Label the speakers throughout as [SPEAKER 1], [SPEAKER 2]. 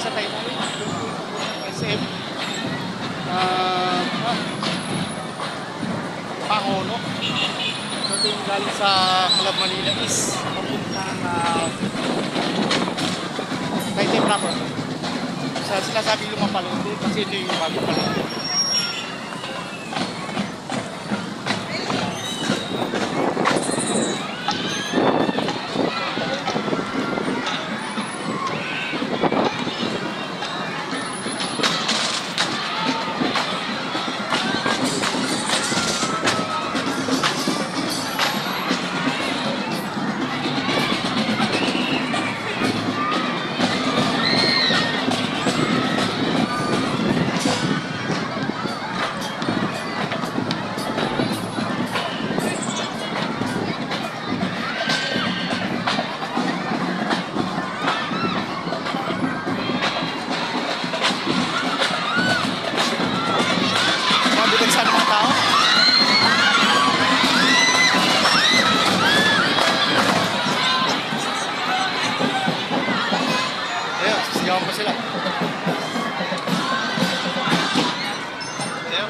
[SPEAKER 1] sa Taytay. SM. Ah, Pangono. Ito yung galing sa Club Manila is papuntang Taytay proper. Sa sinasabing Lumapaloob kasi ito yung bago paloob. Sana mga tao. Ayun, sisigawan pa sila. Ayun.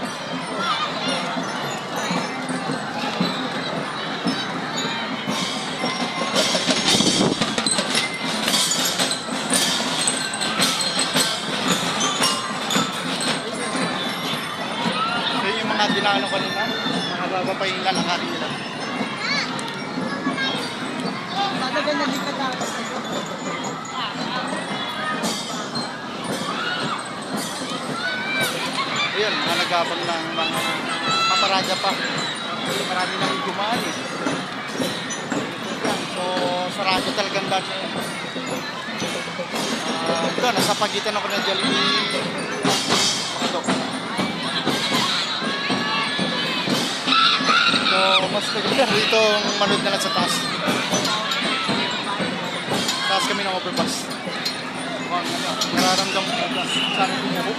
[SPEAKER 1] Mga dinalo kanina, mga baba pa yung lalakarin nila.
[SPEAKER 2] Tatagal na di ka dapat.
[SPEAKER 1] Ayun, nalagabang ng mga paparada pa. Kasi marami nang dumaan eh. So, sarado talagang daan na yan. Ito, nasa pagitan ako ng Jollibee. Ito. So, mas maganda rito manood na lang sa taas. Taas kami ng overpass. Nararamdam ko na sana tumuho.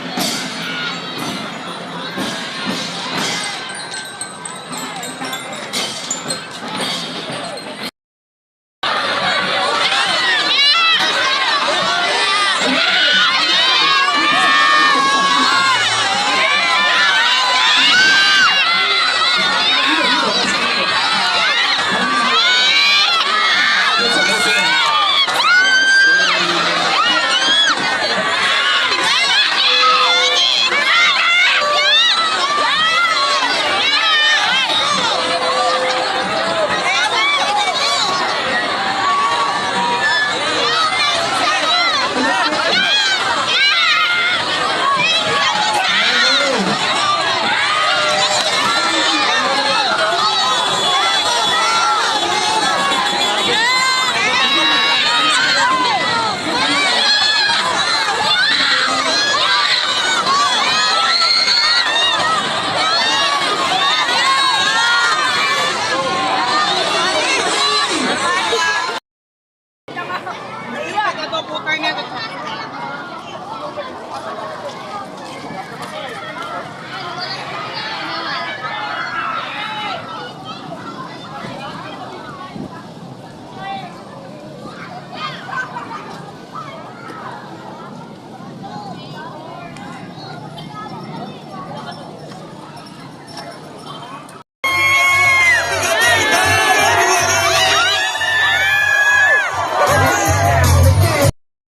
[SPEAKER 2] Ito po karne.